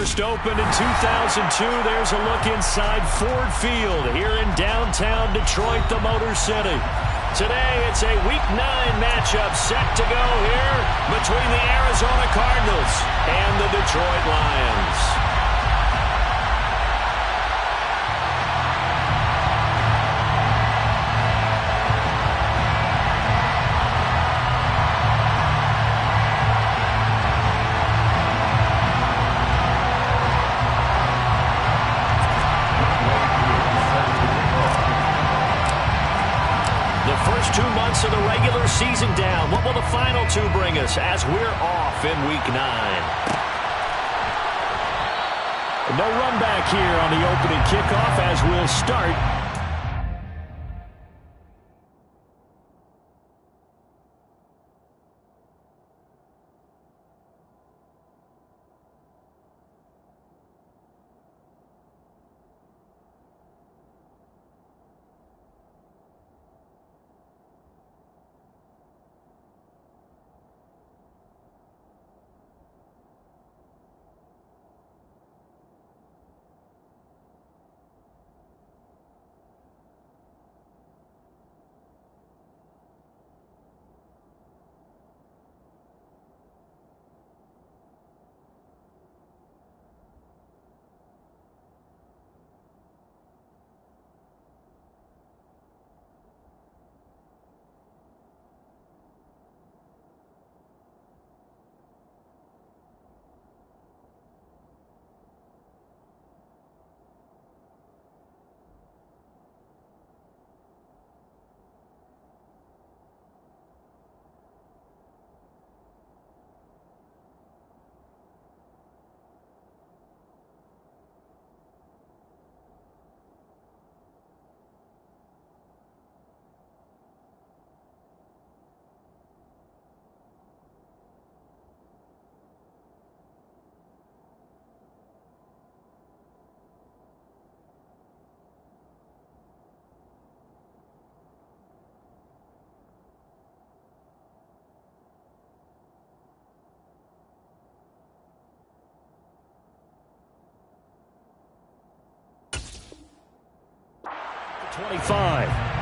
First opened in 2002, there's a look inside Ford Field here in downtown Detroit, the Motor City. Today, it's a Week 9 matchup set to go here between the Arizona Cardinals and the Detroit Lions. First 2 months of the regular season down. What will the final 2 bring us as we're off in Week 9? No run back here on the opening kickoff as we'll start. .25.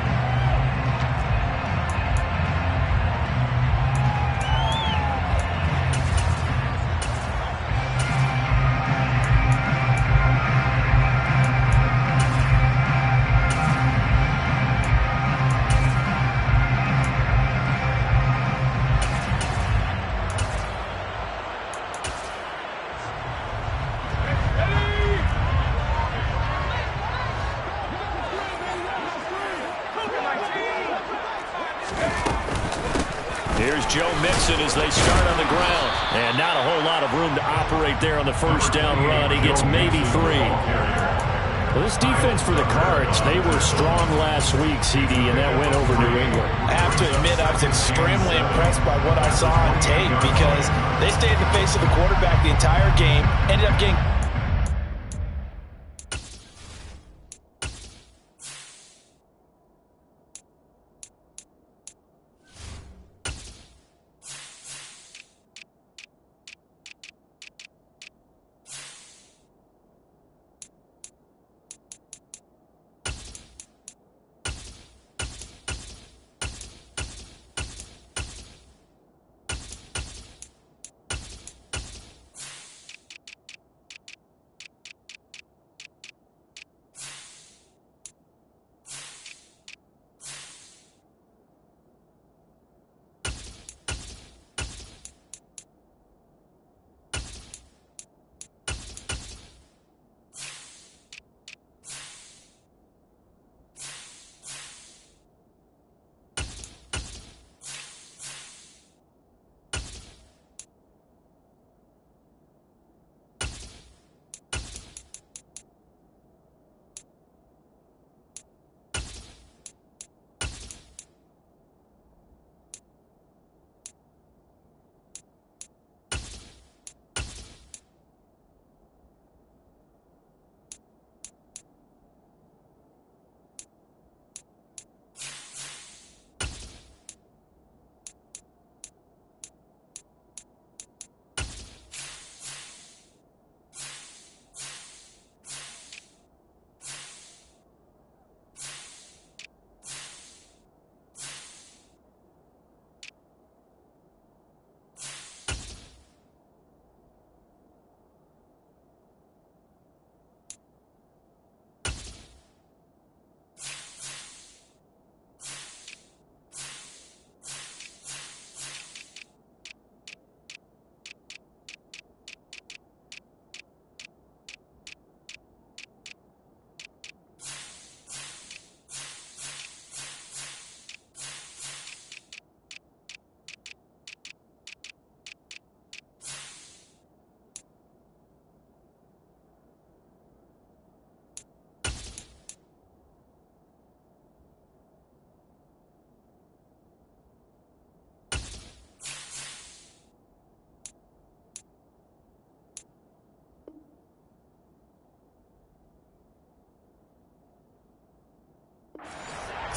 Here's Joe Mixon as they start on the ground. And not a whole lot of room to operate there on the first down run. He gets maybe 3. Well, this defense for the Cards, they were strong last week, CD, and that went over New England. I have to admit, I was extremely impressed by what I saw on tape because they stayed in the face of the quarterback the entire game, ended up getting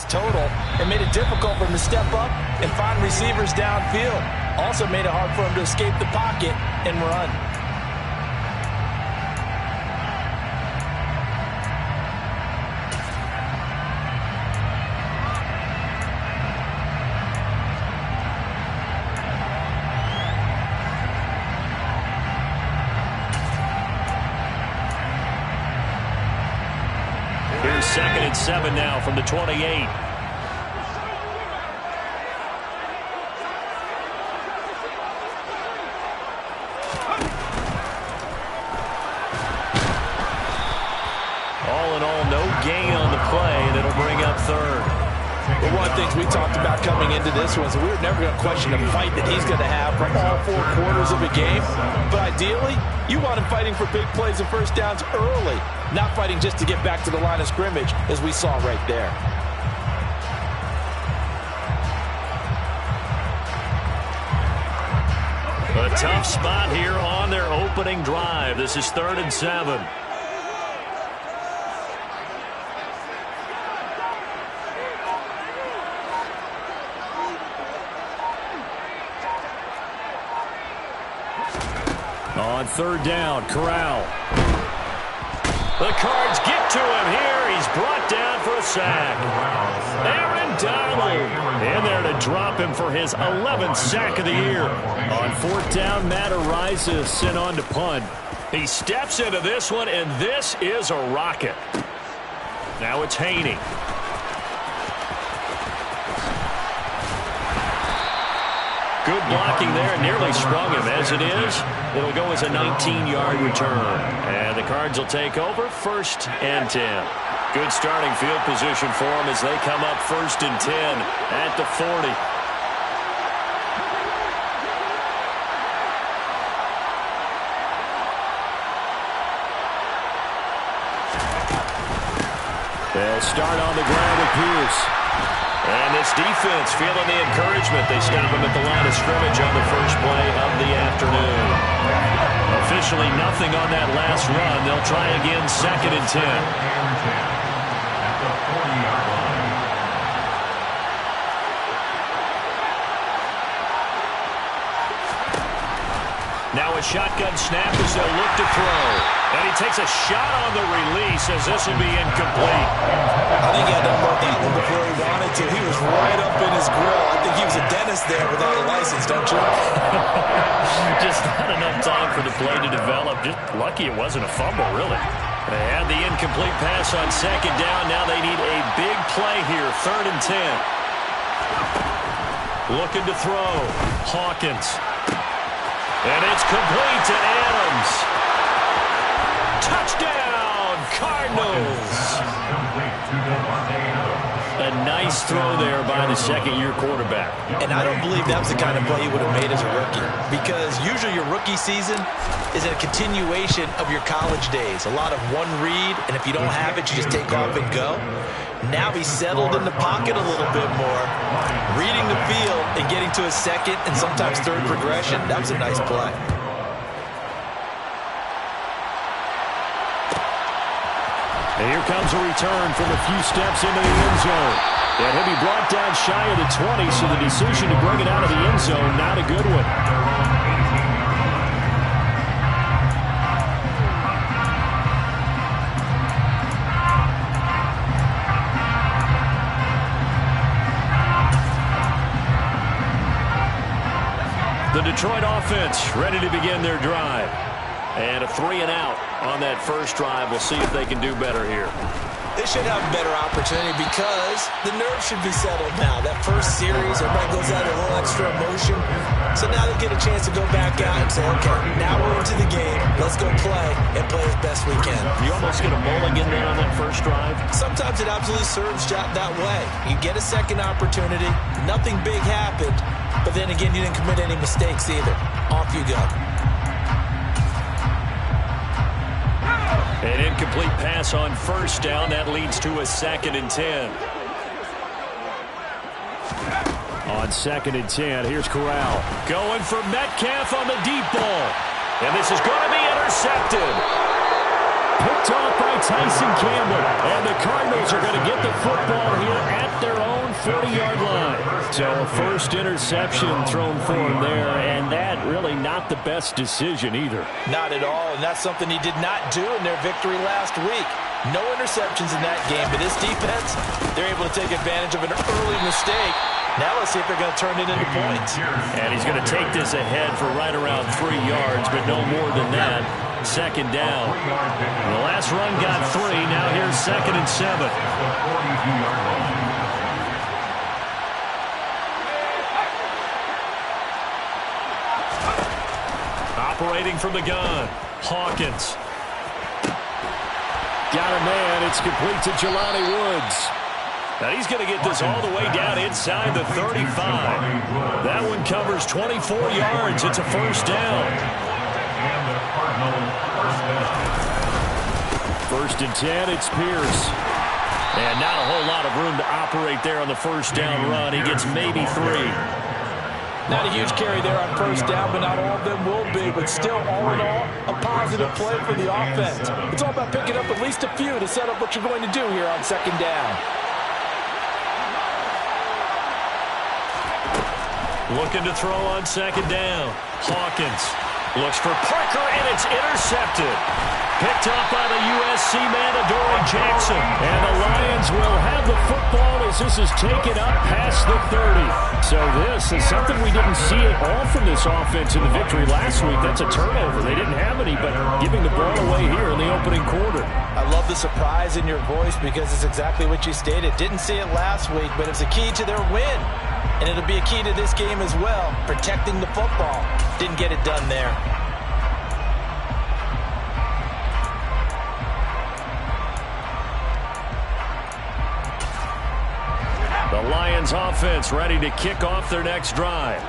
yards total and made it difficult for him to step up and find receivers downfield. Also made it hard for him to escape the pocket and run. Here's 2nd and 7 now from the 28. All in all, no gain on the play, and it'll bring up 3rd. But one of the things we talked about coming into this was we were never going to question the fight that he's going to have for all 4 quarters of a game. But ideally, you want him fighting for big plays and first downs early, not fighting just to get back to the line of scrimmage, as we saw right there. A tough spot here on their opening drive. This is 3rd and 7. On 3rd down, Corral. The Cards get to him here. He's brought down for a sack. Aaron Donald in there to drop him for his 11th sack of the year. On 4th down, Matt Araiza sent on to punt. He steps into this one, and this is a rocket. Now it's Haney. Good blocking there, nearly sprung him. As it is, it'll go as a 19-yard return. And the Cards will take over 1st and 10. Good starting field position for them as they come up 1st and 10 at the 40. They'll start on the ground with Pierce. And this defense feeling the encouragement. They stop him at the line of scrimmage on the first play of the afternoon. Officially nothing on that last run. They'll try again 2nd and 10. Now a shotgun snap as they'll look to throw. And he takes a shot on the release as this will be incomplete. I think he had to unload that one before he wanted to. He was right up in his grill. I think he was a dentist there without a license, don't you? Just not enough time for the play to develop. Just lucky it wasn't a fumble, really. They had the incomplete pass on 2nd down. Now they need a big play here, 3rd and 10. Looking to throw. Hawkins. And it's complete to Adams. Touchdown, Cardinals. A nice throw there by the 2nd-year quarterback. And I don't believe that was the kind of play he would have made as a rookie, because usually your rookie season is a continuation of your college days. A lot of one read, and if you don't have it, you just take off and go. Now he's settled in the pocket a little bit more, reading the field and getting to his 2nd and sometimes 3rd progression. That was a nice play. And here comes a return from a few steps into the end zone. And he'll be brought down shy of the 20, so the decision to bring it out of the end zone, not a good one. The Detroit offense ready to begin their drive. And a 3-and-out on that first drive. We'll see if they can do better here. They should have a better opportunity because the nerves should be settled now. That first series, everybody goes out a little extra emotion. So now they get a chance to go back out and say, okay, now we're into the game. Let's go play and play as best we can. You almost get a mulligan there on that first drive. Sometimes it absolutely serves that way. You get a second opportunity. Nothing big happened. But then again, you didn't commit any mistakes either. Off you go. An incomplete pass on first down. That leads to a 2nd and 10. On 2nd and 10, here's Corral. Going for Metcalf on the deep ball. And this is going to be intercepted. Picked off by Tyson Campbell. And the Cardinals are going to get the football here at their own 40-yard line. So a first interception thrown for him there, and that really not the best decision either. Not at all, and that's something he did not do in their victory last week. No interceptions in that game, but this defense, they're able to take advantage of an early mistake. Now let's see if they're going to turn it into points. And he's going to take this ahead for right around 3 yards, but no more than that. Second down. The last run got 3. Now here's 2nd and 7. Operating from the gun, Hawkins. Got a man. It's complete to Jelani Woods. Now he's going to get this all the way down inside the 35. That one covers 24 yards. It's a first down. First and 10, it's Pierce. And not a whole lot of room to operate there on the first down run. He gets maybe 3. Not a huge carry there on first down, but not all of them will be. But still, all in all, a positive play for the offense. It's all about picking up at least a few to set up what you're going to do here on second down. Looking to throw on second down. Hawkins looks for Parker, and it's intercepted. Picked up by the USC man, Adoree Jackson. And the Lions will have the football as this is taken up past the 30. So this is something we didn't see at all from this offense in the victory last week. That's a turnover. They didn't have any, but giving the ball away here in the opening quarter. I love the surprise in your voice because it's exactly what you stated. Didn't see it last week, but it's a key to their win. And it'll be a key to this game as well, protecting the football. Didn't get it done there. The Lions offense ready to kick off their next drive.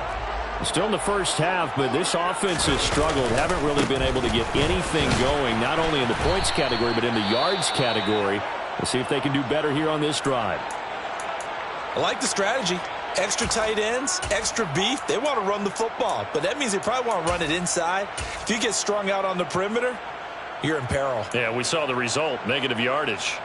Still in the first half, but this offense has struggled. Haven't really been able to get anything going, not only in the points category, but in the yards category. We'll see if they can do better here on this drive. I like the strategy. Extra tight ends, extra beef. They want to run the football, but that means they probably want to run it inside. If you get strung out on the perimeter, you're in peril. Yeah, we saw the result, negative yardage.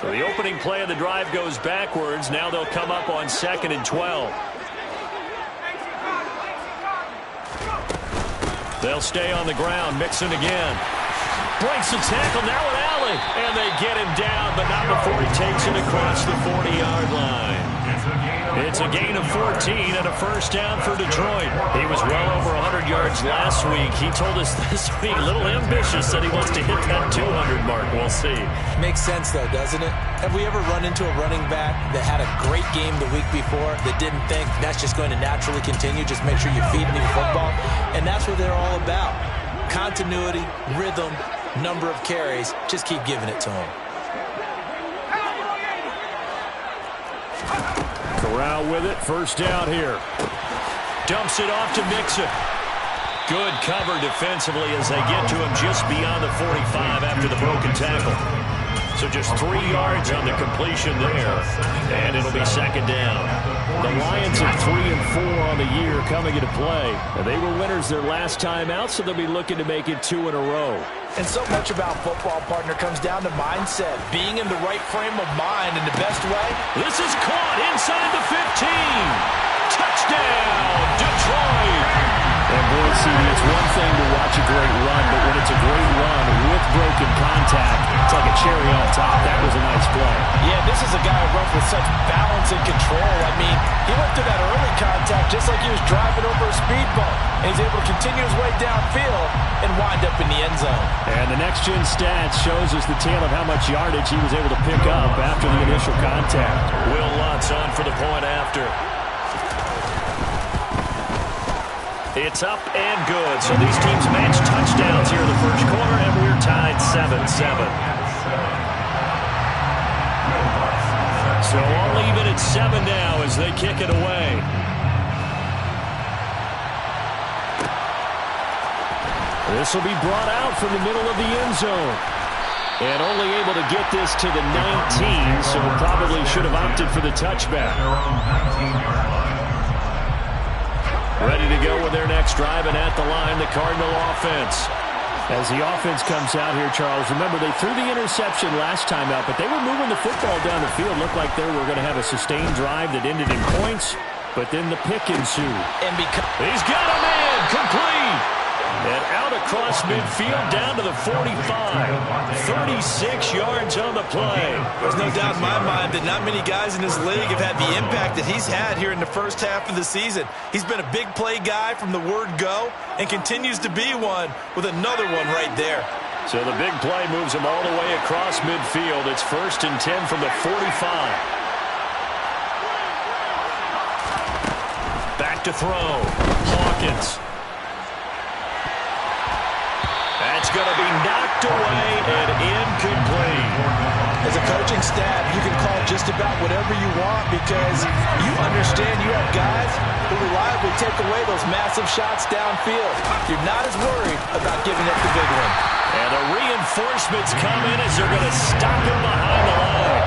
So the opening play of the drive goes backwards. Now they'll come up on 2nd and 12. They'll stay on the ground. Mixon again. Breaks the tackle. Now an alley. And they get him down, but not before he takes it across the 40-yard line. It's a gain of 14 and a first down for Detroit. He was well over 100 yards last week. He told us this week, a little ambitious, that he wants to hit that 200 mark. We'll see. Makes sense, though, doesn't it? Have we ever run into a running back that had a great game the week before that didn't think that's just going to naturally continue? Just make sure you feed me the football. And that's what they're all about. Continuity, rhythm, number of carries. Just keep giving it to him. Corral with it. First down here. Dumps it off to Mixon. Good cover defensively as they get to him just beyond the 45 after the broken tackle. So just 3 yards on the completion there. And it'll be second down. The Lions at 3 and 4 on the year coming into play. And they were winners their last time out, so they'll be looking to make it 2 in a row. And so much about football, partner, comes down to mindset. Being in the right frame of mind in the best way. This is caught inside the 15. Touchdown, Detroit. And boy, see, it's one thing to watch a great run, but when it's a great run with broken contact, it's like a cherry on top. That was a nice play. Yeah, this is a guy who runs with such balance and control. I mean, he went through that early contact just like he was driving over a speed bump. And he's able to continue his way downfield and wind up in the end zone. And the next-gen stats shows us the tale of how much yardage he was able to pick up after the initial contact. Will Lutz on for the point after. It's up and good. So these teams match touchdowns here in the first quarter, and we're tied 7-7. So all even at 7 now as they kick it away. This will be brought out from the middle of the end zone. And only able to get this to the 19, so probably should have opted for the touchback. Ready to go with their next drive, and at the line, the Cardinal offense. As the offense comes out here, Charles, remember they threw the interception last time out, but they were moving the football down the field. Looked like they were going to have a sustained drive that ended in points, but then the pick ensued. And he's got a man complete. And out across midfield down to the 45. 36 yards on the play. There's no doubt in my mind that not many guys in this league have had the impact that he's had here in the first half of the season. He's been a big play guy from the word go and continues to be one with another one right there. So the big play moves him all the way across midfield. It's 1st and 10 from the 45. Back to throw. Hawkins. That's going to be knocked away and incomplete. As a coaching staff, you can call just about whatever you want because you understand you have guys who reliably take away those massive shots downfield. You're not as worried about giving up the big one. And the reinforcements come in as they're going to stop him behind the line.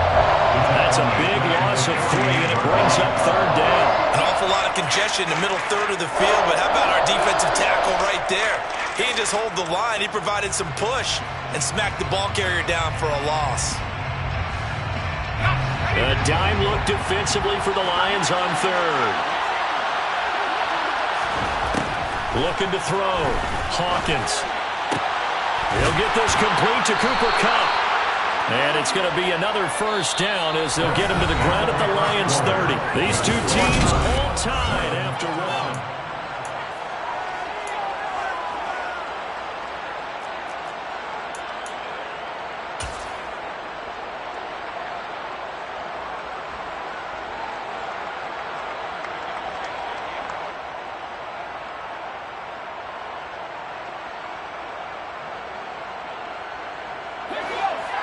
That's a big loss of 3, and it brings up 3rd down. An awful lot of congestion in the middle third of the field, but how about our defensive tackle right there? He didn't just hold the line. He provided some push and smacked the ball carrier down for a loss. A dime look defensively for the Lions on 3rd. Looking to throw. Hawkins. He'll get this complete to Cooper Kupp. And it's going to be another 1st down as they'll get him to the ground at the Lions 30. These two teams all tied after 1.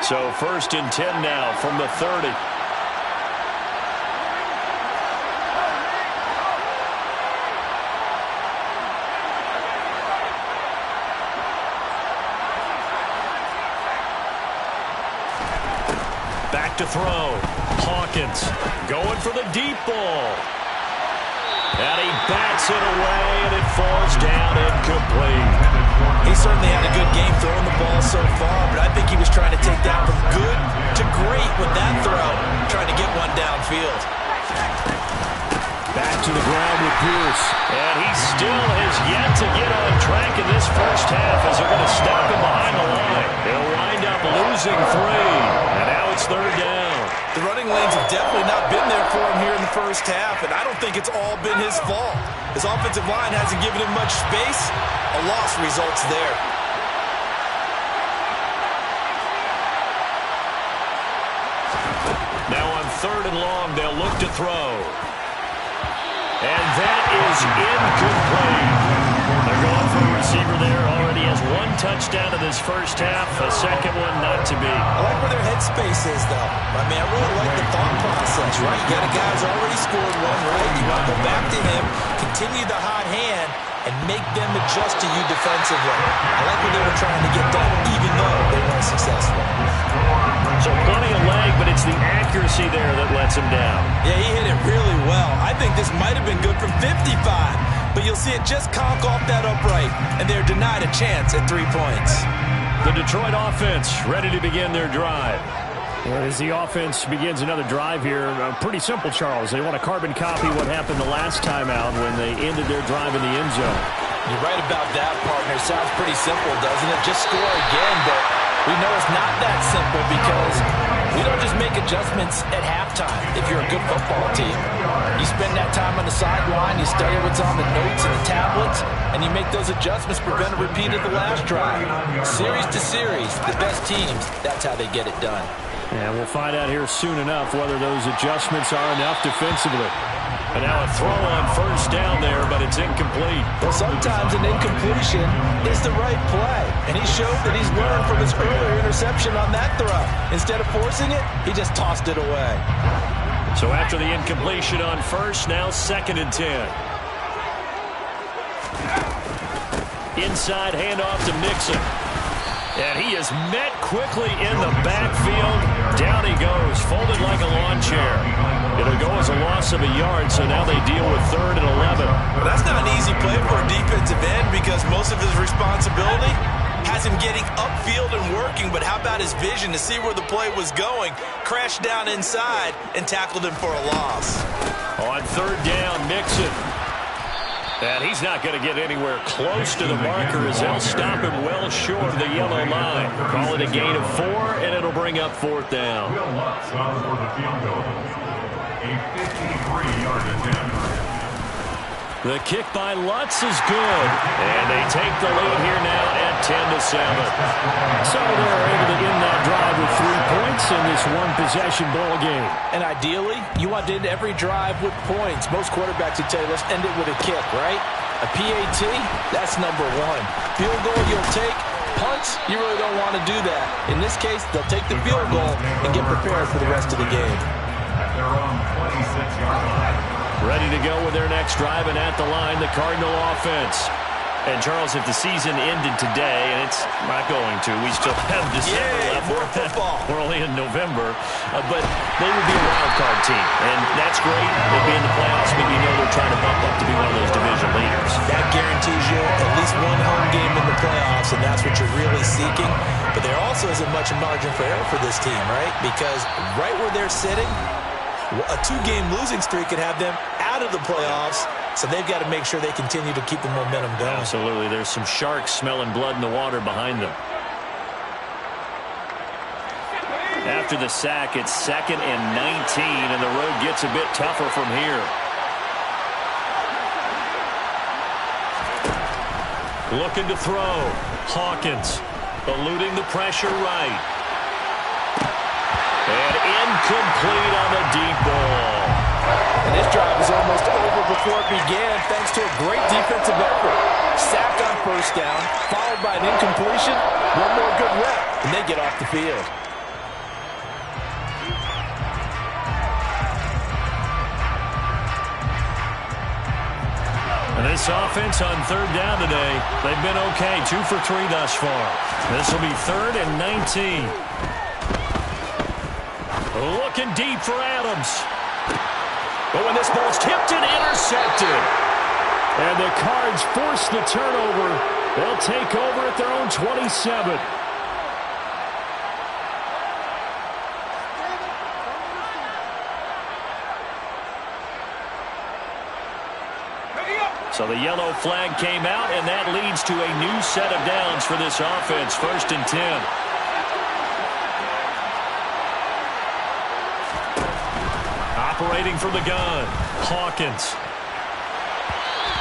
So 1st and 10 now from the 30. Back to throw. Hawkins going for the deep ball. And he bats it away, and it falls down incomplete. He certainly had a good game throwing the ball so far, but I think he was trying to take that from good to great with that throw, trying to get one downfield. Back to the ground with Pierce. And he still has yet to get on track in this first half as they're going to stop him behind the line. He'll wind up losing 3. And now it's 3rd down. The running lanes have definitely not been there for him here in the first half, and I don't think it's all been his fault. His offensive line hasn't given him much space. A loss results there. Now on 3rd and long, they'll look to throw. And that is incomplete. They're going for a receiver there. Already has 1 touchdown in this first half. A second one not to be. I like where their headspace is, though. I mean, I really like the thought process, right? You got a guy who's already scored 1, right? You want to go back to him, continue the hot hand, and make them adjust to you defensively. I like what they were trying to get done, even though they weren't successful. So plenty of leg, but it's the accuracy there that lets him down. Yeah, he hit it really well. I think this might have been good from 55, but you'll see it just conk off that upright, and they're denied a chance at 3 points. The Detroit offense ready to begin their drive. Well, as the offense begins another drive here, pretty simple, Charles. They want to carbon copy what happened the last time out when they ended their drive in the end zone. You're right about that, partner. Sounds pretty simple, doesn't it? Just score again, but we know it's not that simple because we don't just make adjustments at halftime if you're a good football team. You spend that time on the sideline, you study what's on the notes and the tablets, and you make those adjustments, prevent a repeat of the last drive. Series to series, the best teams, that's how they get it done. And we'll find out here soon enough whether those adjustments are enough defensively. And now a throw on 1st down there, but it's incomplete. Well, sometimes an incompletion is the right play. And he showed that he's learned from his earlier interception on that throw. Instead of forcing it, he just tossed it away. So after the incompletion on 1st, now 2nd and 10. Inside handoff to Mixon. And he is met quickly in the backfield. Down he goes, folded like a lawn chair. It'll go as a loss of a yard, so now they deal with 3rd and 11. Well, that's not an easy play for a defensive end because most of his responsibility has him getting upfield and working, but how about his vision to see where the play was going, crashed down inside, and tackled him for a loss. On 3rd down, Mixon. And he's not going to get anywhere close to the marker as they'll stop him well short of the yellow line. Call it a gain of 4, and it'll bring up 4th down. Will Lutz on for the field goal. A 53-yard attempt. The kick by Lutz is good. And they take the lead here now at 10-7. So they're able to end that drive with 3 points in this one-possession ball game. And ideally, you want to end every drive with points. Most quarterbacks would tell you, let's end it with a kick, right? A PAT, that's number 1. Field goal you'll take. Punts, you really don't want to do that. In this case, they'll take the field goal and get prepared for the rest of the game. At their own 26-yard line. Ready to go with their next drive, and at the line, the Cardinal offense. And, Charles, if the season ended today, and it's not going to, we still have December left. More football. We're only in November. But they would be a wild card team, and that's great. They'll be in the playoffs, but you know they're trying to bump up to be one of those division leaders. That guarantees you at least one home game in the playoffs, and that's what you're really seeking. But there also isn't much margin for error for this team, right? Because right where they're sitting, a 2-game losing streak could have them out of the playoffs, so they've got to make sure they continue to keep the momentum going. Absolutely. There's some sharks smelling blood in the water behind them. After the sack, it's 2nd and 19, and the road gets a bit tougher from here. Looking to throw. Hawkins eluding the pressure right. And incomplete on the deep ball. And this drive is almost over before it began thanks to a great defensive effort. Sack on 1st down, followed by an incompletion. One more good rep, and they get off the field. And this offense on 3rd down today, they've been okay. 2 for 3 thus far. This will be 3rd and 19. Looking deep for Adams. But when this ball's tipped and intercepted. And the Cards force the turnover. They'll take over at their own 27. So the yellow flag came out, and that leads to a new set of downs for this offense. 1st and 10. Operating from the gun, Hawkins.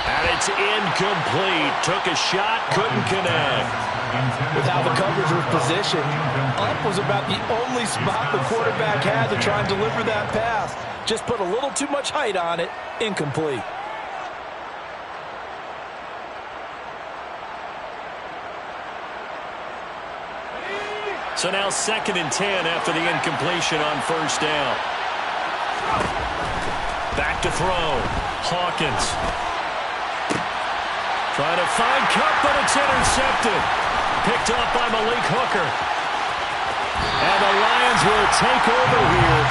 And it's incomplete. Took a shot, couldn't connect. With how the coverage was positioned, up was about the only spot the quarterback had to try and deliver that pass. Just put a little too much height on it. Incomplete. So now 2nd and 10 after the incompletion on 1st down. Back to throw. Hawkins. Trying to find Kupp, but it's intercepted. Picked off by Malik Hooker. And the Lions will take over here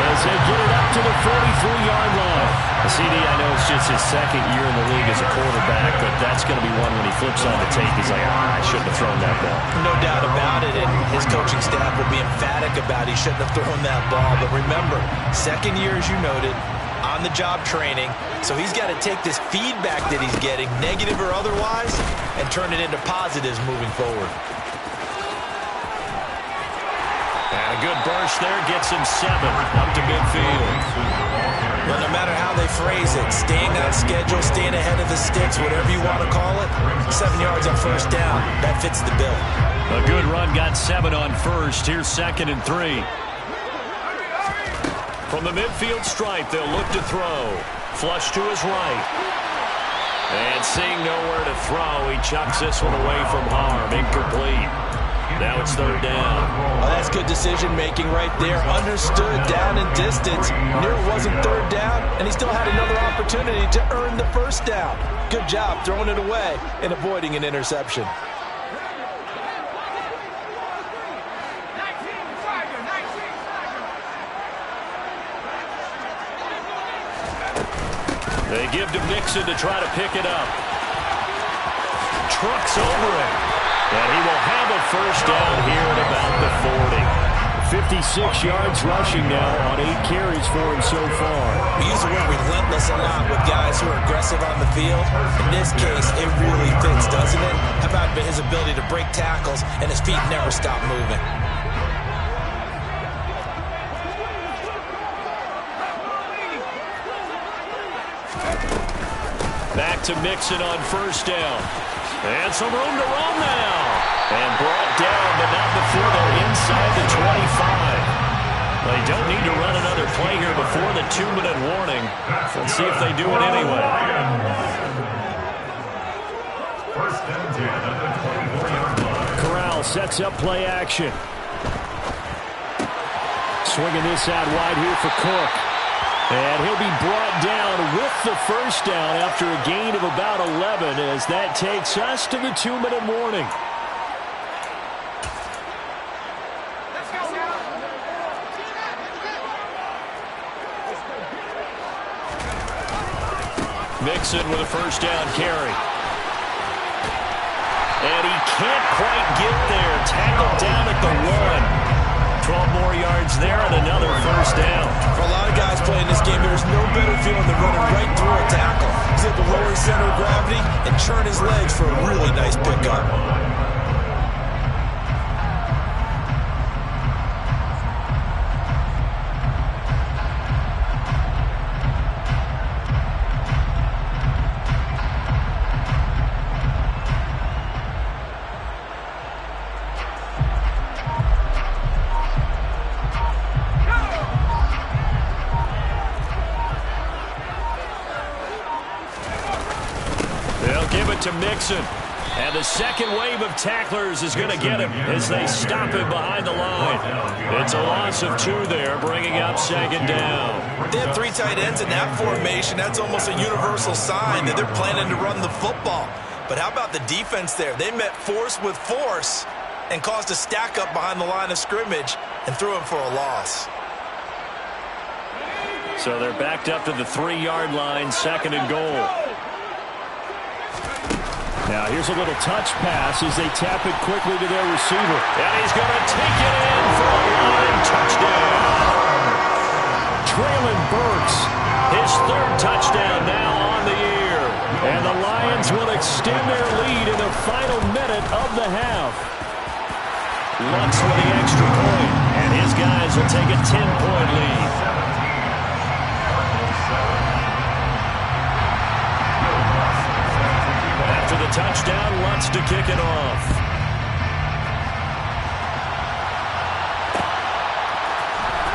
as they get it up to the 43-yard line. CD, I know it's just his 2nd year in the league as a quarterback, but that's going to be one when he flips on the tape. He's like, I shouldn't have thrown that ball. No doubt about it, and his coaching staff will be emphatic about he shouldn't have thrown that ball. But remember, 2nd year, as you noted, on-the-job training, so he's got to take this feedback that he's getting, negative or otherwise, and turn it into positives moving forward. And a good burst there gets him 7 up to midfield. Well, no matter how they phrase it, staying on schedule, staying ahead of the sticks, whatever you want to call it, 7 yards on 1st down, that fits the bill. A good run got 7 on 1st. Here's 2nd and 3. From the midfield stripe, they'll look to throw. Flush to his right. And seeing nowhere to throw, he chucks this one away from harm. Incomplete. Now it's 3rd down. Oh, that's good decision-making right there. Understood down and distance. Knew it wasn't 3rd down, and he still had another opportunity to earn the 1st down. Good job throwing it away and avoiding an interception. They give to Mixon to try to pick it up. Trucks over it. And he will have a first down here at about the 40. 56 yards rushing now on 8 carries for him so far. We use the word relentless a lot with guys who are aggressive on the field. In this case, it really fits, doesn't it? How about his ability to break tackles and his feet never stop moving? Back to Mixon on first down. And some room to run now. And brought down, but not before they're inside the 25. They don't need to run another play here before the 2-minute warning. Let's see if they do it anyway. First and 10 at the 24-yard line. Corral sets up play action. Swinging this out wide here for Cook. And he'll be brought down with the first down after a gain of about 11 as that takes us to the 2-minute warning. Mixon with a first down carry. And he can't quite get there. Tackled down at the 1. 12 more yards there and another first down. For a lot of guys playing this game, there's no better feeling than running right through a tackle. He's able to lower his center of gravity and churn his legs for a really nice pickup. To Mixon. And the second wave of tacklers is going to get him as they stop him behind the line. It's a loss of 2 there, bringing up second down. They have 3 tight ends in that formation. That's almost a universal sign that they're planning to run the football. But how about the defense there? They met force with force and caused a stack up behind the line of scrimmage and threw him for a loss. So they're backed up to the 3-yard line, second and goal. Now here's a little touch pass as they tap it quickly to their receiver. And he's going to take it in for a line touchdown. Traylon Burks, his 3rd touchdown now on the year. And the Lions will extend their lead in the final minute of the half. Lutz with the extra point, and his guys will take a 10-point lead. To the touchdown, Lutz to kick it off.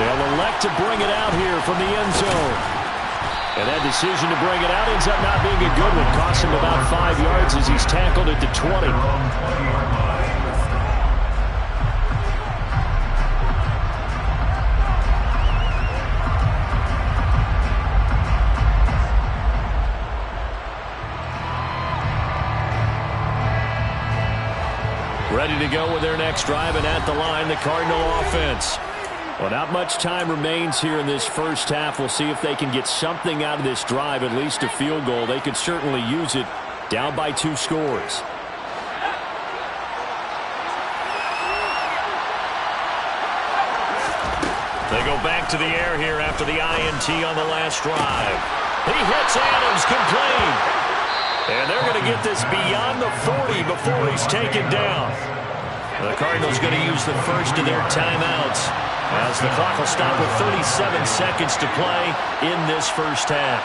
They'll elect to bring it out here from the end zone. And that decision to bring it out ends up not being a good one. Costs him about 5 yards as he's tackled at the 20. Ready to go with their next drive, and at the line, the Cardinal offense. Well, not much time remains here in this first half. We'll see if they can get something out of this drive, at least a field goal. They could certainly use it, down by 2 scores. They go back to the air here after the INT on the last drive. He hits Adams, complete. And they're going to get this beyond the 40 before he's taken down. The Cardinals going to use the first of their timeouts as the clock will stop with 37 seconds to play in this first half.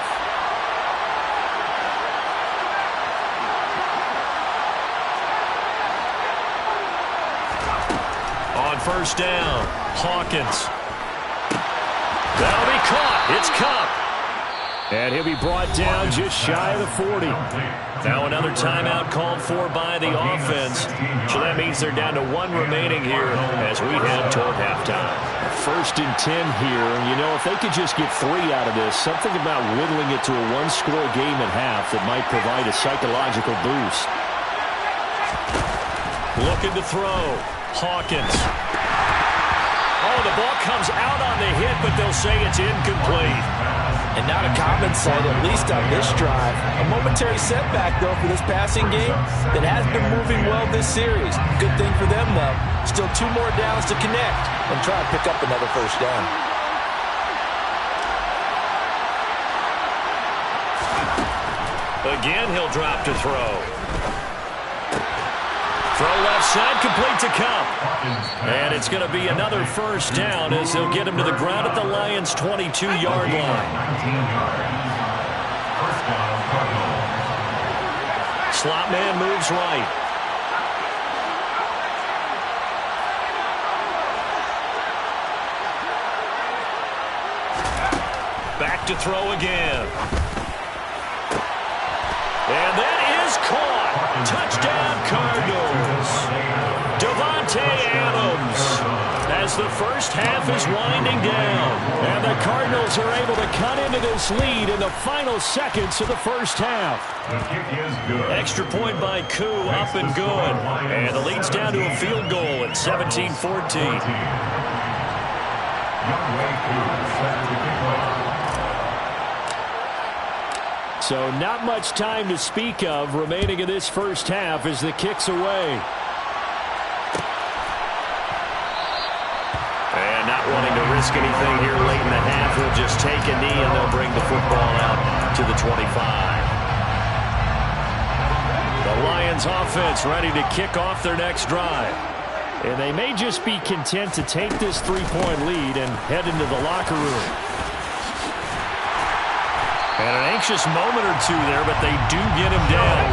On first down, Hawkins. That'll be caught. It's Kupp. And he'll be brought down just shy of the 40. Now another timeout called for by the offense. So that means they're down to 1 remaining here as we head toward halftime. First and 10 here. You know, if they could just get 3 out of this, something about whittling it to a 1-score game at half that might provide a psychological boost. Looking to throw. Hawkins. Oh, the ball comes out on the hit, but they'll say it's incomplete. And not a common sight, at least on this drive. A momentary setback, though, for this passing game that has been moving well this series. Good thing for them, though. Still 2 more downs to connect and try and pick up another first down. Again, he'll drop to throw. Throw left side, complete to Kupp. And it's going to be another first down as they'll get him to the ground at the Lions' 22-yard line. Slot man moves right. Back to throw again. And that is caught. Touchdown, Cardinals. Davante Adams as the first half is winding down. And the Cardinals are able to cut into this lead in the final seconds of the first half. Extra point by Koo, up and good. And the lead's down to a field goal at 17-14. So not much time to speak of remaining in this first half as the kick's away. And not wanting to risk anything here late in the half, he'll just take a knee and they'll bring the football out to the 25. The Lions offense ready to kick off their next drive. And they may just be content to take this 3-point lead and head into the locker room. And an anxious moment or two there, but they do get him down.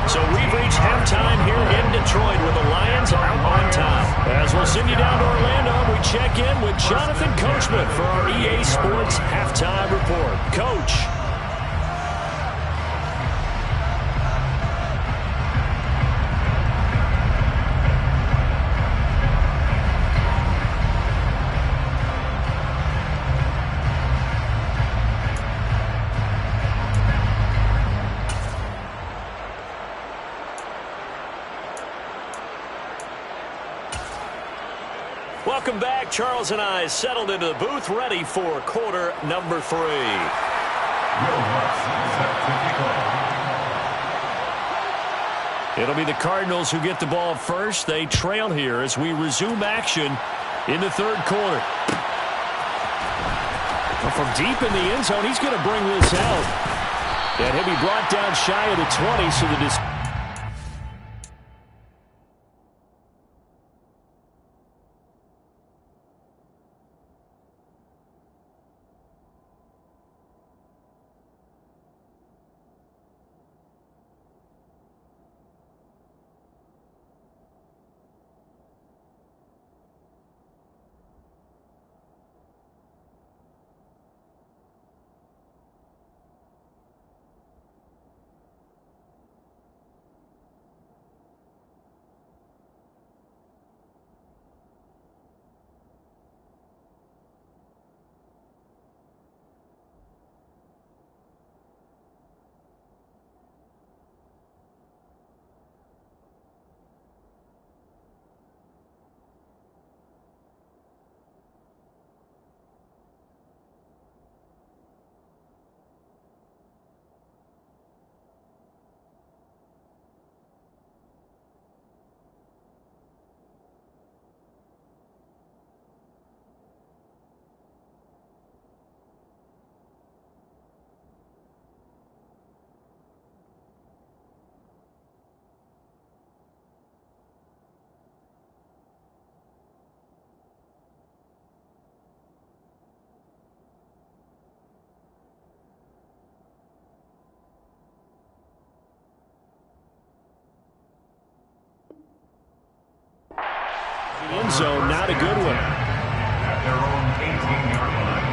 So we've reached halftime here in Detroit with the Lions out on top. As we'll send you down to Orlando, we check in with Jonathan Coachman for our EA Sports Halftime Report. Coach. Welcome back. Charles and I settled into the booth, ready for quarter number 3. It'll be the Cardinals who get the ball first. They trail here as we resume action in the third quarter. Well, from deep in the end zone, he's going to bring this out. And he'll be brought down shy of the 20, so the end zone, not a good one. At their own 18-yard line.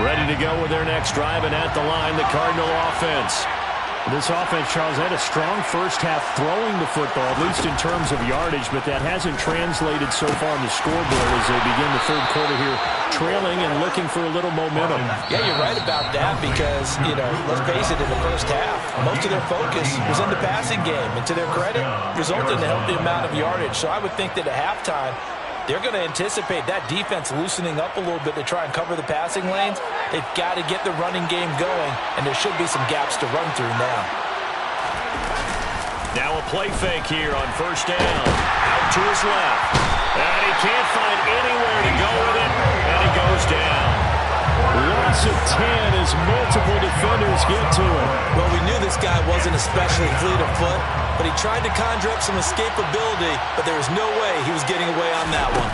Ready to go with their next drive, and at the line, the Cardinal offense. This offense, Charles, had a strong first half throwing the football, at least in terms of yardage, but that hasn't translated so far on the scoreboard as they begin the third quarter here, trailing and looking for a little momentum. Yeah, you're right about that because, let's face it, in the first half, most of their focus was in the passing game, and to their credit, resulted in a healthy amount of yardage. So I would think that at halftime, they're going to anticipate that defense loosening up a little bit to try and cover the passing lanes. They've got to get the running game going, and there should be some gaps to run through now. Now a play fake here on first down. Out to his left. And he can't find anywhere to go with it, and he goes down. Loss of 10 as multiple defenders get to it. Well, we knew this guy wasn't especially fleet of foot, but he tried to conjure up some escapability, but there was no way he was getting away on that one.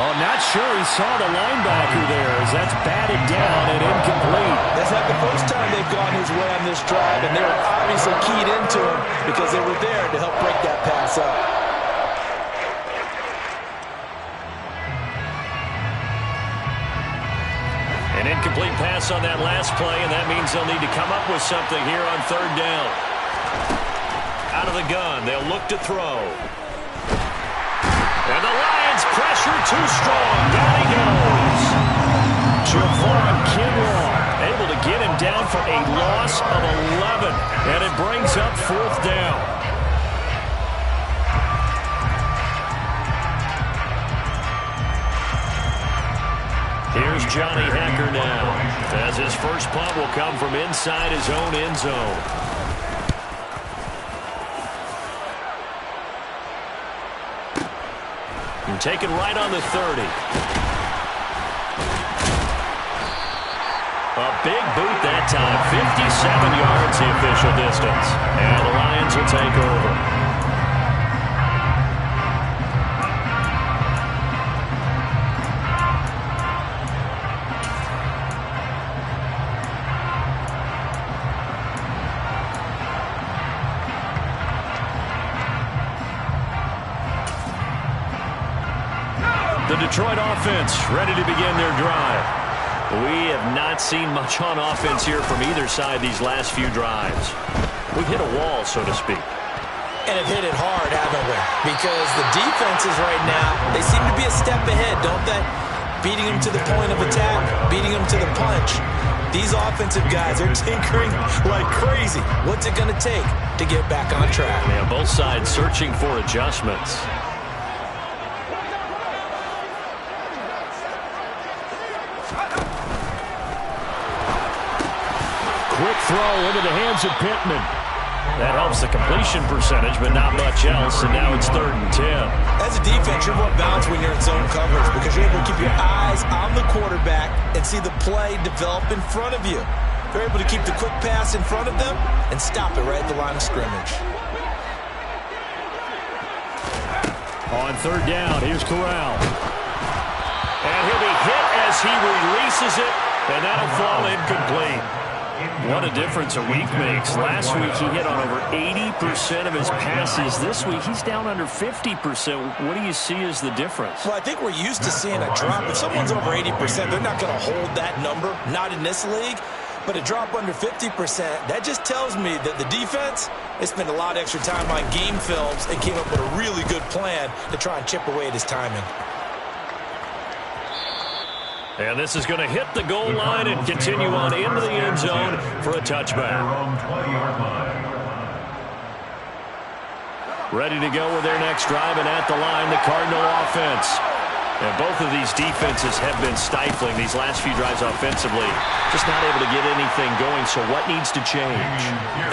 Well, not sure he saw the linebacker there as that's batted down and incomplete. That's not the first time they've gone his way on this drive, and they were obviously keyed into him because they were there to help break that pass up. An incomplete pass on that last play, and that means they'll need to come up with something here on third down. Out of the gun, they'll look to throw. And the Lions pressure too strong. Down he goes. Javon Kinlaw able to get him down for a loss of 11, and it brings up fourth down. Here's Johnny Hekker now, as his first punt will come from inside his own end zone. And taken right on the 30. A big boot that time, 57 yards the official distance. And the Lions will take over. The Detroit offense ready to begin their drive. We have not seen much on offense here from either side these last few drives. We've hit a wall, so to speak. And have hit it hard, haven't we? Because the defenses right now, they seem to be a step ahead, don't they? Beating them to the point of attack, beating them to the punch. These offensive guys are tinkering like crazy. What's it going to take to get back on track? Yeah, both sides searching for adjustments. Quick throw into the hands of Pittman. That helps the completion percentage, but not much else, and now it's 3rd and 10. As a defense, you're more balanced when you're in zone coverage because you're able to keep your eyes on the quarterback and see the play develop in front of you. You're able to keep the quick pass in front of them and stop it right at the line of scrimmage. On 3rd down, here's Corral. And he'll be hit as he releases it, and that'll fall incomplete. What a difference a week makes. Last week he hit on over 80% of his passes. This week he's down under 50%. What do you see as the difference? Well, I think we're used to seeing a drop. If someone's over 80%, they're not going to hold that number, not in this league. But a drop under 50%, that just tells me that the defense, they spent a lot of extra time on game films and came up with a really good plan to try and chip away at his timing. And this is going to hit the goal line and continue on into the end zone for a touchback. Ready to go with their next drive, and at the line, the Cardinal offense. And both of these defenses have been stifling these last few drives offensively. Just not able to get anything going, so what needs to change?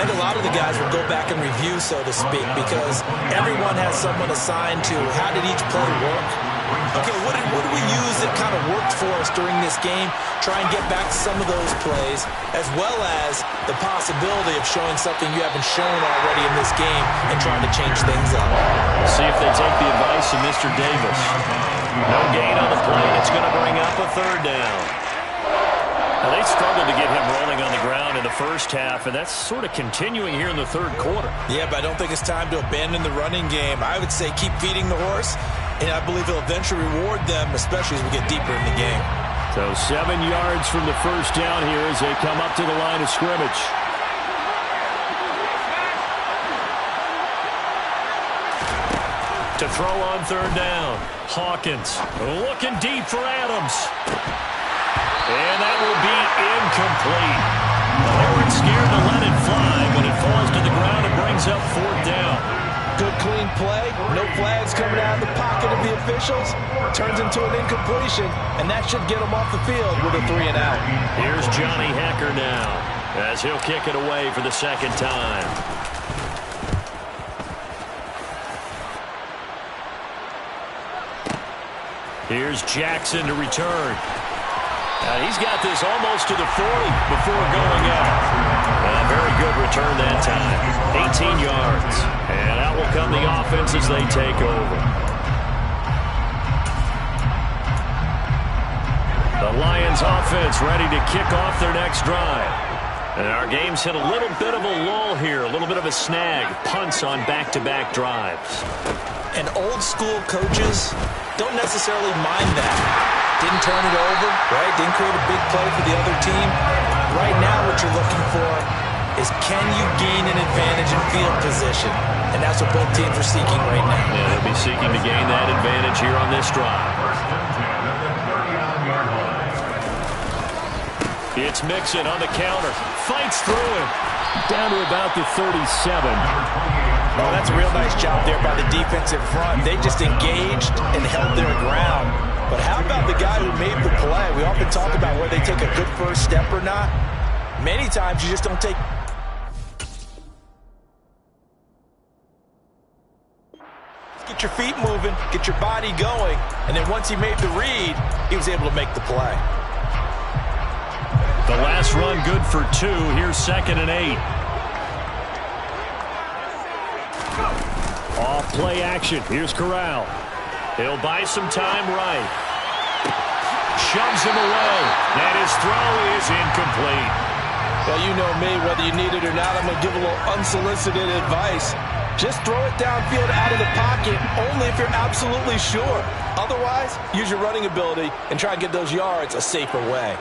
And a lot of the guys will go back and review, so to speak, because everyone has someone assigned to how did each play work. Okay, what did we use that kind of worked for us during this game? Try and get back to some of those plays, as well as the possibility of showing something you haven't shown already in this game and trying to change things up. We'll see if they take the advice of Mr. Davis. No gain on the play. It's going to bring up a 3rd down. Now, they struggled to get him rolling on the ground in the first half, and that's sort of continuing here in the 3rd quarter. Yeah, but I don't think it's time to abandon the running game. I would say keep feeding the horse, and I believe he'll eventually reward them, especially as we get deeper in the game. So 7 yards from the first down here as they come up to the line of scrimmage. To throw on third down. Hawkins looking deep for Adams. And that will be incomplete. They weren't scared to let it fly, but it falls to the ground and brings up fourth down. Good clean play. No flags coming out of the pocket of the officials. Turns into an incompletion, and that should get them off the field with a 3 and out. Here's Johnny Hekker now as he'll kick it away for the second time. Here's Jackson to return. He's got this almost to the 40 before going out. Very good return that time. 18 yards. And out will come the offense as they take over. The Lions offense ready to kick off their next drive. And our game's hit a little bit of a lull here, a little bit of a snag. Punts on back-to-back drives. And old school coaches don't necessarily mind that. Didn't turn it over, right? Didn't create a big play for the other team. Right now what you're looking for is can you gain an advantage in field position? And that's what both teams are seeking right now. Yeah, they'll be seeking to gain that advantage here on this drive. It's Mixon on the counter. Fights through him. Down to about the 37. Oh, that's a real nice job there by the defensive front. They just engaged and held their ground. But how about the guy who made the play? We often talk about whether they take a good first step or not. Many times you just don't take. Get your feet moving, get your body going, and then once he made the read, he was able to make the play. The last run good for 2. Here's 2nd and 8. Off play action. Here's Corral. He'll buy some time right. Shoves him away. And his throw is incomplete. Well, you know me, whether you need it or not, I'm going to give a little unsolicited advice. Just throw it downfield out of the pocket, only if you're absolutely sure. Otherwise, use your running ability and try and get those yards a safer way.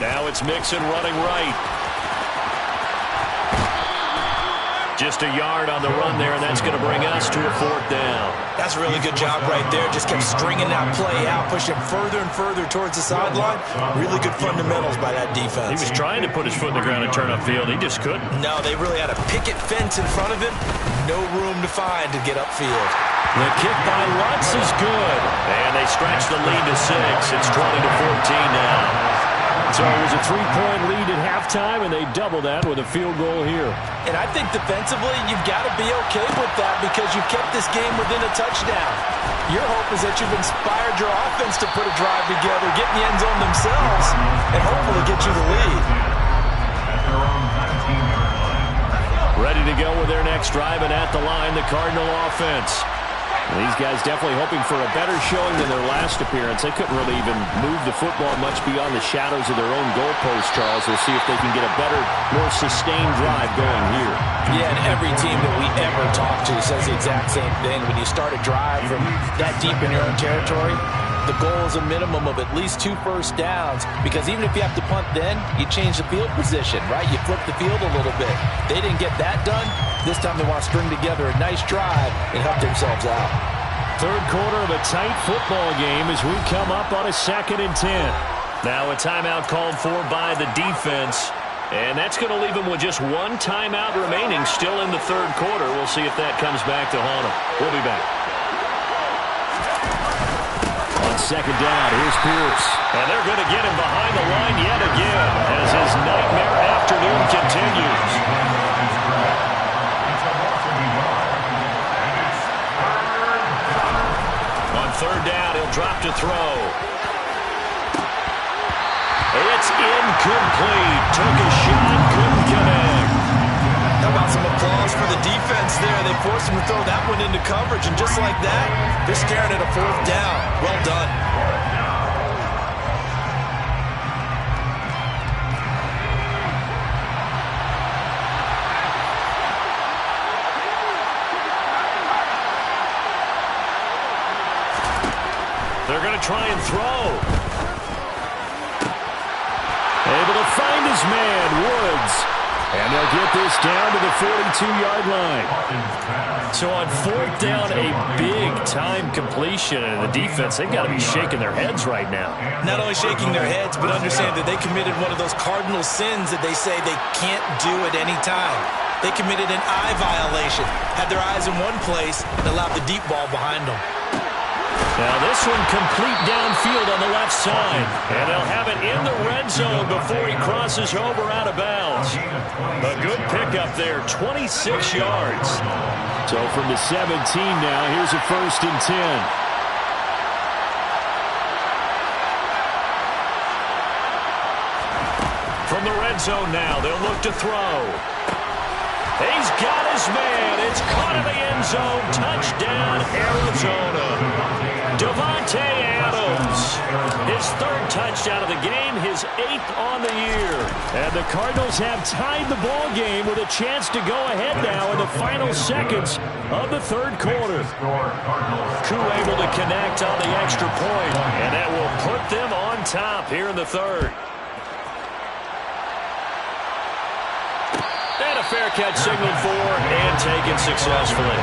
Now it's Mixon running right. Just a yard on the run there, and that's going to bring us to a fourth down. That's a really good job right there. Just kept stringing that play out, pushing further and further towards the sideline. Really good fundamentals by that defense. He was trying to put his foot in the ground and turn upfield. He just couldn't. No, they really had a picket fence in front of him. No room to find to get upfield. The kick by Lutz is good. And they stretch the lead to 6. It's 20-14 now. So it was a 3-point lead at halftime, and they double that with a field goal here. And I think defensively, you've got to be okay with that because you've kept this game within a touchdown. Your hope is that you've inspired your offense to put a drive together, get in the end zone themselves, and hopefully get you the lead. Ready to go with their next drive, and at the line, the Cardinal offense. These guys definitely hoping for a better showing than their last appearance. They couldn't really even move the football much beyond the shadows of their own goalpost, Charles. We'll see if they can get a better, more sustained drive going here. Yeah, and every team that we ever talk to says the exact same thing. When you start a drive from that deep in your own territory, the goal is a minimum of at least 2 first downs, because even if you have to punt then, you change the field position, right? You flip the field a little bit. They didn't get that done. This time they want to string together a nice drive and help themselves out. Third quarter of a tight football game as we come up on a 2nd and 10. Now a timeout called for by the defense, and that's going to leave them with just 1 timeout remaining still in the third quarter. We'll see if that comes back to haunt them. We'll be back. On 2nd down, here's Pierce. And they're going to get him behind the line yet again as his nightmare afternoon continues. On 3rd down, he'll drop to throw. It's incomplete. Took a shot, couldn't connect. How about some applause for the defense there? They forced him to throw that one into coverage, and just like that, they're staring at a 4th down. Well done. They're going to try and throw. his man, Woods. And they'll get this down to the 42-yard line. So on fourth down, a big-time completion. And the defense, they've got to be shaking their heads right now. Not only shaking their heads, but understand that they committed one of those cardinal sins that they say they can't do at any time. They committed an eye violation, had their eyes in one place, and allowed the deep ball behind them. Now this one complete downfield on the left side. And they'll have it in the red zone before he crosses over out of bounds. A good pickup there, 26 yards. So from the 17 now, here's a 1st and 10. From the red zone now, they'll look to throw. He's got his man. It's caught in the end zone. Touchdown, Arizona. Davante Adams. His 3rd touchdown of the game, his 8th on the year. And the Cardinals have tied the ball game with a chance to go ahead now in the final seconds of the 3rd quarter. Koo able to connect on the extra point, and that will put them on top here in the 3rd. And a fair catch signaled for and taken successfully.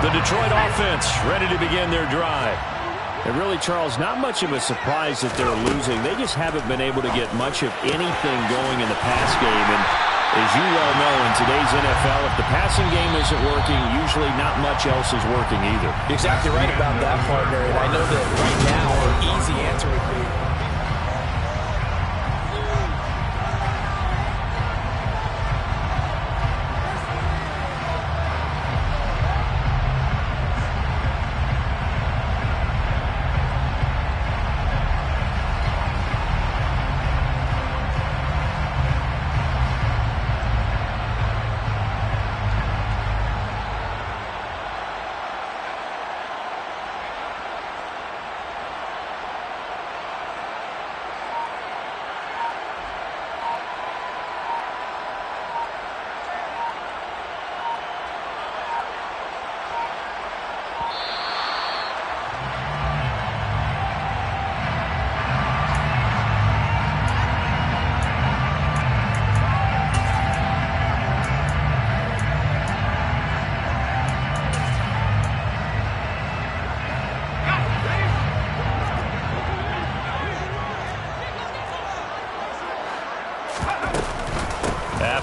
The Detroit offense ready to begin their drive. And really, Charles, not much of a surprise that they're losing. They just haven't been able to get much of anything going in the pass game. And as you well know, in today's NFL, if the passing game isn't working, usually not much else is working either. You're exactly right about that, partner. And I know that right now, an easy answer would be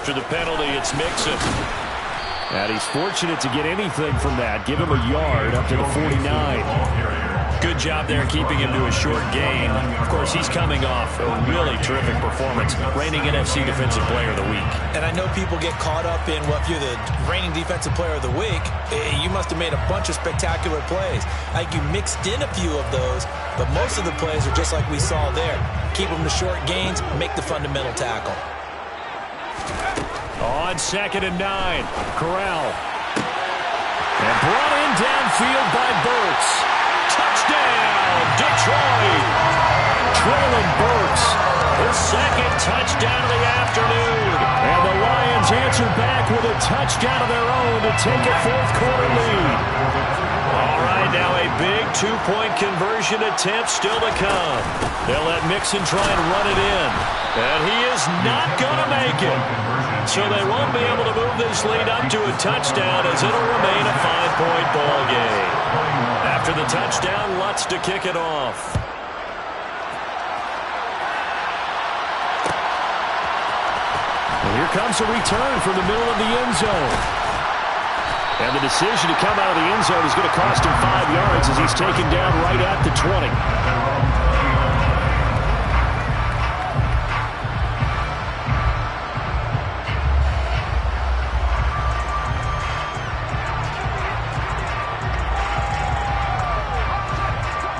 After the penalty, it's Mixon. And he's fortunate to get anything from that. Give him a yard up to the 49. Good job there keeping him to a short gain. Of course, he's coming off a really terrific performance. Reigning NFC Defensive Player of the Week. And I know people get caught up in, well, if you're the reigning Defensive Player of the Week, you must have made a bunch of spectacular plays. I think you mixed in a few of those, but most of the plays are just like we saw there. Keep them to short gains, make the fundamental tackle. On 2nd and 9, Corral. And brought in downfield by Burks. Touchdown, Detroit. Treylon Burks, his 2nd touchdown of the afternoon. And the Lions answer back with a touchdown of their own to take a 4th quarter lead. All right, now a big 2-point conversion attempt still to come. They'll let Mixon try and run it in. And he is not going to make it. So they won't be able to move this lead up to a touchdown as it'll remain a 5-point ball game. After the touchdown, Lutz to kick it off. And here comes a return from the middle of the end zone. And the decision to come out of the end zone is going to cost him 5 yards as he's taken down right at the 20.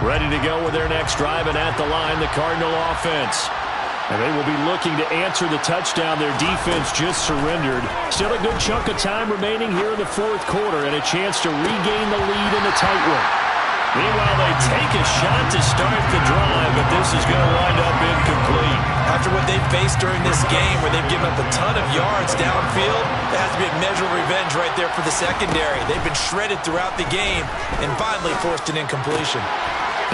Ready to go with their next drive, and at the line, the Cardinal offense. And they will be looking to answer the touchdown their defense just surrendered. Still a good chunk of time remaining here in the fourth quarter and a chance to regain the lead in a tight one. Meanwhile, they take a shot to start the drive, but this is going to wind up incomplete. After what they've faced during this game where they've given up a ton of yards downfield, there has to be a measure of revenge right there for the secondary. They've been shredded throughout the game and finally forced an incompletion.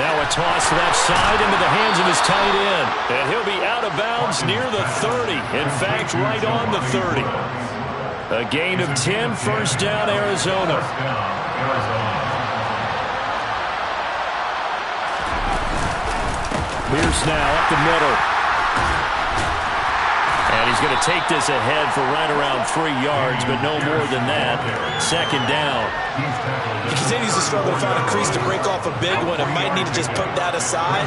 Now a toss left side into the hands of his tight end. And he'll be out of bounds near the 30. In fact, right on the 30. A gain of 10, first down, Arizona. Pierce now up the middle. And he's going to take this ahead for right around 3 yards, but no more than that. Second down. He continues to struggle to find a crease to break off a big one and might need to just put that aside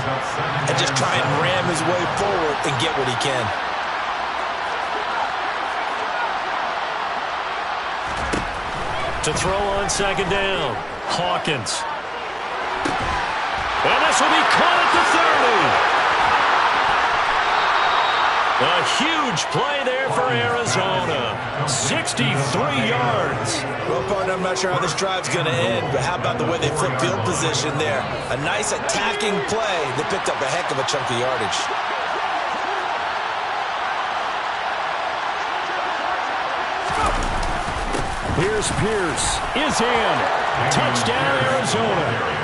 and just try and ram his way forward and get what he can. To throw on second down, Hawkins. And this will be caught at the 30. A huge play there for Arizona. 63 yards. Well, partner, I'm not sure how this drive's going to end, but how about the way they flip field position there? A nice attacking play. They picked up a heck of a chunk of yardage. Here's Pierce. Is in. Touchdown, Arizona.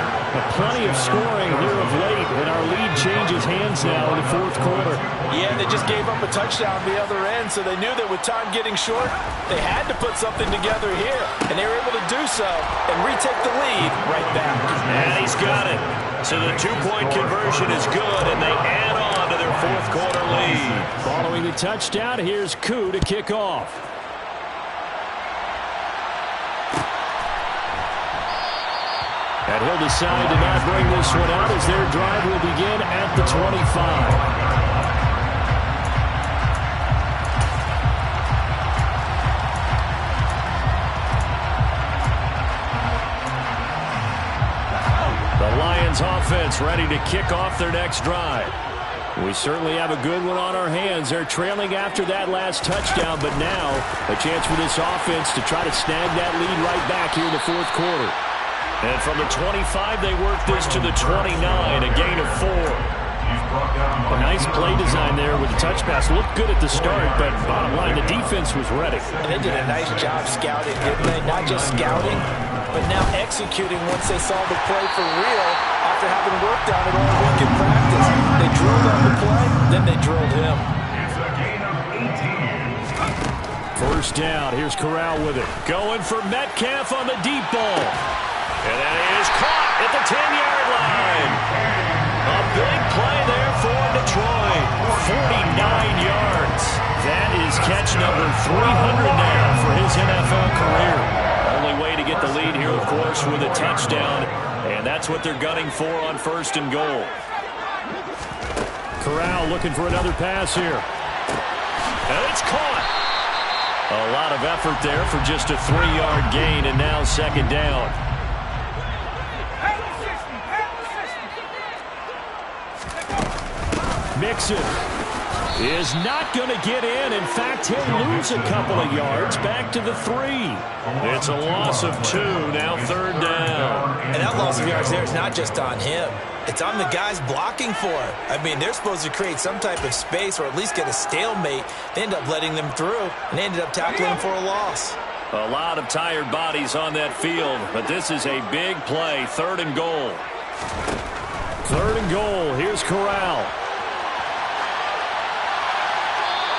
Plenty of scoring here of late, and our lead changes hands now in the fourth quarter. Yeah, they just gave up a touchdown the other end, so they knew that with time getting short, they had to put something together here, and they were able to do so and retake the lead right back. And he's got it. So the two-point conversion is good, and they add on to their fourth quarter lead. Following the touchdown, here's Koo to kick off. And he'll decide to not bring this one out as their drive will begin at the 25. The Lions offense ready to kick off their next drive. We certainly have a good one on our hands. They're trailing after that last touchdown, but now a chance for this offense to try to snag that lead right back here in the fourth quarter. And from the 25, they work this to the 29, a gain of 4. A nice play design there with the touch pass. Looked good at the start, but bottom line, the defense was ready. And they did a nice job scouting, didn't they? Not just scouting, but now executing once they saw the play for real after having worked on it all week in practice. They drilled on the play, then they drilled him. It's a gain of 18. First down, here's Corral with it. Going for Metcalf on the deep ball. And that is caught at the 10-yard line. A big play there for Detroit. 49 yards. That is catch number 300 now for his NFL career. Only way to get the lead here, of course, with a touchdown. And that's what they're gunning for on first and goal. Corral looking for another pass here. And it's caught. A lot of effort there for just a 3-yard gain, and now second down. Mixon is not going to get in. In fact, he'll lose a couple of yards back to the 3. It's a loss of 2, now third down. And that loss of yards there is not just on him. It's on the guys blocking for it. I mean, they're supposed to create some type of space or at least get a stalemate. They end up letting them through, and they ended up tackling him for a loss. A lot of tired bodies on that field, but this is a big play, third and goal. Third and goal, here's Corral.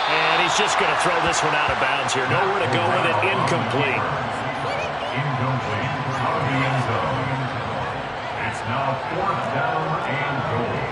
And he's just going to throw this one out of bounds here. Nowhere to go with it. Incomplete. Incomplete. Out of the end zone. It's now fourth down and goal.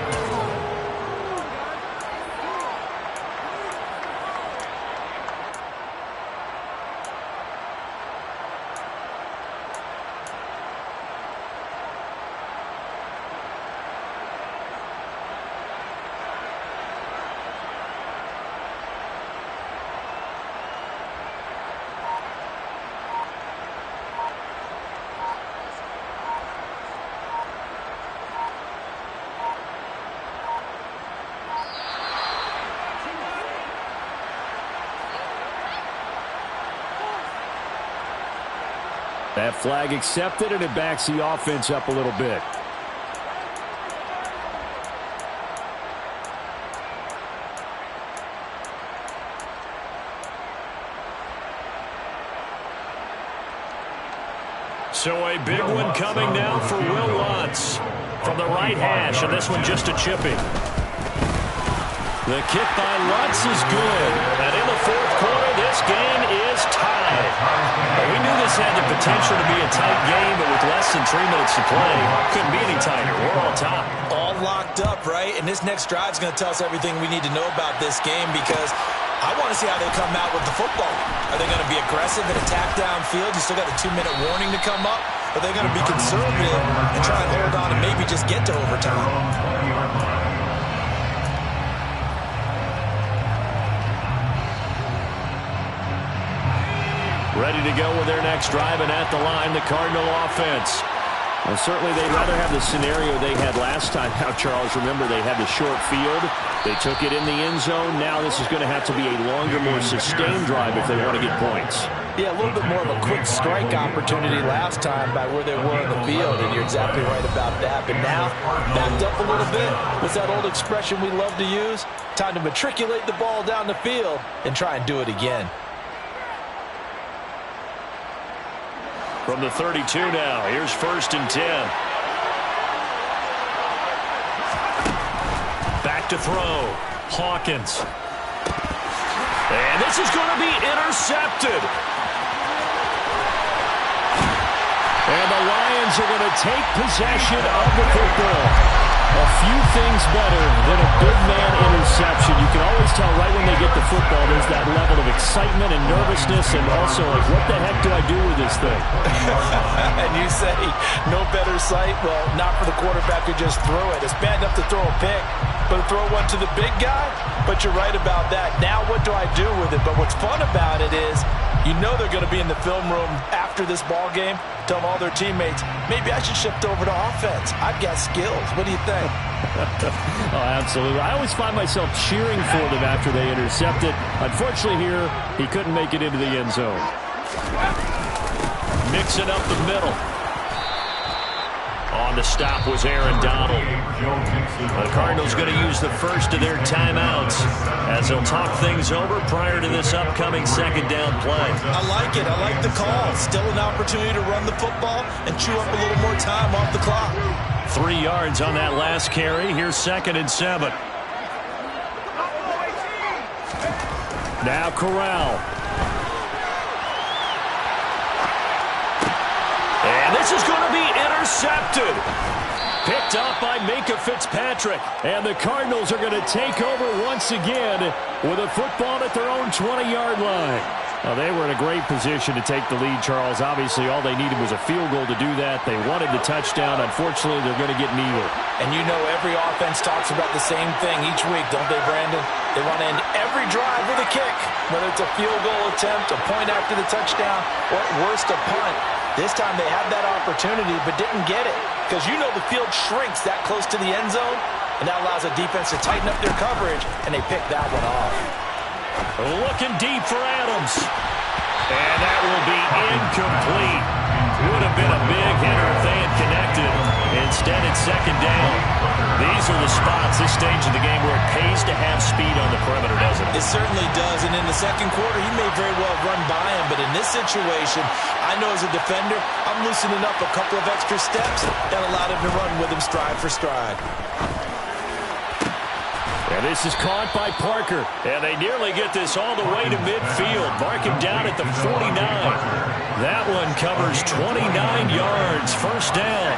That flag accepted, and it backs the offense up a little bit. So a big one coming now for Will Lutz from the right hash, and this one just a chipping. The kick by Lutz is good, and in the fourth quarter, this game is tied. We knew this had the potential to be a tight game, but with less than 3 minutes to play, couldn't be any tighter. We're on top. All locked up, right? And this next drive is going to tell us everything we need to know about this game, because I want to see how they come out with the football. Are they going to be aggressive and attack downfield? You still got a 2-minute warning to come up? Or are they going to be conservative and try and hold on and maybe just get to overtime? Ready to go with their next drive, and at the line, the Cardinal offense. Well, certainly they'd rather have the scenario they had last time. Now, Charles, remember, they had the short field. They took it in the end zone. Now this is going to have to be a longer, more sustained drive if they want to get points. Yeah, a little bit more of a quick strike opportunity last time by where they were in the field, and you're exactly right about that. But now, backed up a little bit. What's that old expression we love to use? Time to matriculate the ball down the field and try and do it again. From the 32 now, here's 1st and 10. Back to throw. Hawkins. And this is going to be intercepted. And the Lions are going to take possession of the football. A few things better than a big man interception. You can always tell right when they get the football, there's that level of excitement and nervousness, and also like, what the heck do I do with this thing? And you say, no better sight? Well, not for the quarterback who just threw it. It's bad enough to throw a pick, but to throw one to the big guy? But you're right about that. Now what do I do with it? But what's fun about it is, you know they're going to be in the film room after this ball game, tell all their teammates, maybe I should shift over to offense. I've got skills. What do you think? Oh, absolutely. I always find myself cheering for them after they intercept it. Unfortunately here, he couldn't make it into the end zone. Mixing up the middle. On the stop was Aaron Donald. The Cardinals going to use the first of their timeouts as they'll talk things over prior to this upcoming second down play. I like it. I like the call. Still an opportunity to run the football and chew up a little more time off the clock. 3 yards on that last carry. Here's 2nd and 7. Now Corral. And this is going to be intercepted. Picked up by Minkah Fitzpatrick. And the Cardinals are going to take over once again with a football at their own 20-yard line. Now, they were in a great position to take the lead, Charles. Obviously, all they needed was a field goal to do that. They wanted the touchdown. Unfortunately, they're going to get neither. And you know every offense talks about the same thing each week, don't they, Brandon? They want to end every drive with a kick, whether it's a field goal attempt, a point after the touchdown, or at worst, a punt. This time they had that opportunity but didn't get it, because you know the field shrinks that close to the end zone, and that allows a defense to tighten up their coverage, and they pick that one off. Looking deep for Adams. And that will be incomplete. Would have been a big hitter if they had connected. Instead, it's 2nd down. These are the spots, this stage of the game, where it pays to have speed on the perimeter, doesn't it? It certainly does, and in the second quarter, he may very well run by him, but in this situation, I know as a defender, I'm loosening up a couple of extra steps that allowed him to run with him stride for stride. And this is caught by Parker. And they nearly get this all the way to midfield. Mark him down at the 49. That one covers 29 yards. 1st down.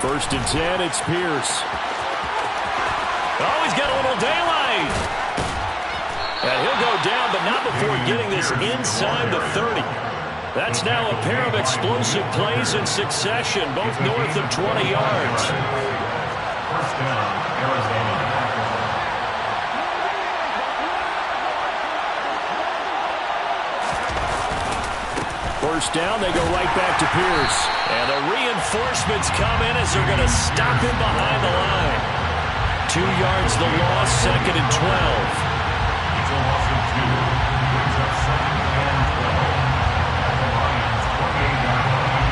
First and 10, it's Pierce. Oh, he's got a little daylight. And he'll go down, but not before getting this inside the 30. That's now a pair of explosive plays in succession, both north of 20 yards. 1st down, Arizona. first down. They go right back to Pierce. And the reinforcements come in as they're going to stop him behind the line. 2 yards the loss, 2nd and 12. It's a loss of 2. Brings up 2nd and 12. The Lions 28-yard line.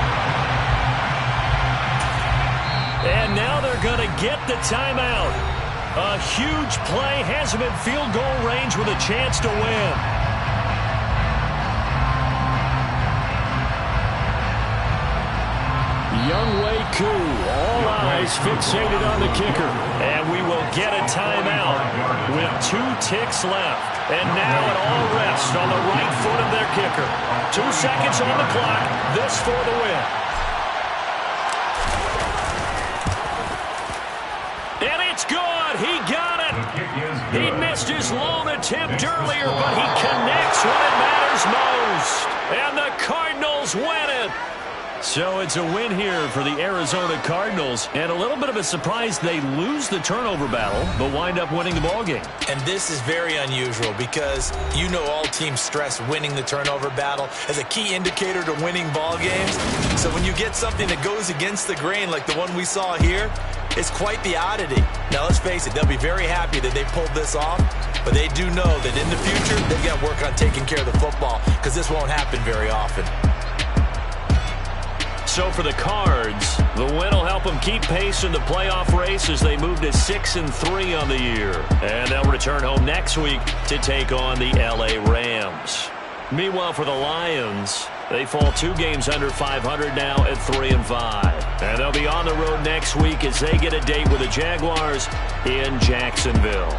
And now they're going to get the timeout. A huge play has him in field goal range with a chance to win. Younghoe Koo, all eyes fixated on the kicker. And we will get a timeout with 2 ticks left. And now it all rests on the right foot of their kicker. 2 seconds on the clock. This for the win. And it's good. He got it. He missed his lone attempt earlier, but he connects when it matters most. And the Cardinals win it. So it's a win here for the Arizona Cardinals, and a little bit of a surprise they lose the turnover battle, but wind up winning the ballgame. And this is very unusual because you know all teams stress winning the turnover battle as a key indicator to winning ball games. So when you get something that goes against the grain like the one we saw here, it's quite the oddity. Now let's face it, they'll be very happy that they pulled this off, but they do know that in the future they've got to work on taking care of the football because this won't happen very often. So for the Cards, the win will help them keep pace in the playoff race as they move to 6-3 on the year. And they'll return home next week to take on the LA Rams. Meanwhile, for the Lions, they fall 2 games under 500 now at 3-5. And they'll be on the road next week as they get a date with the Jaguars in Jacksonville.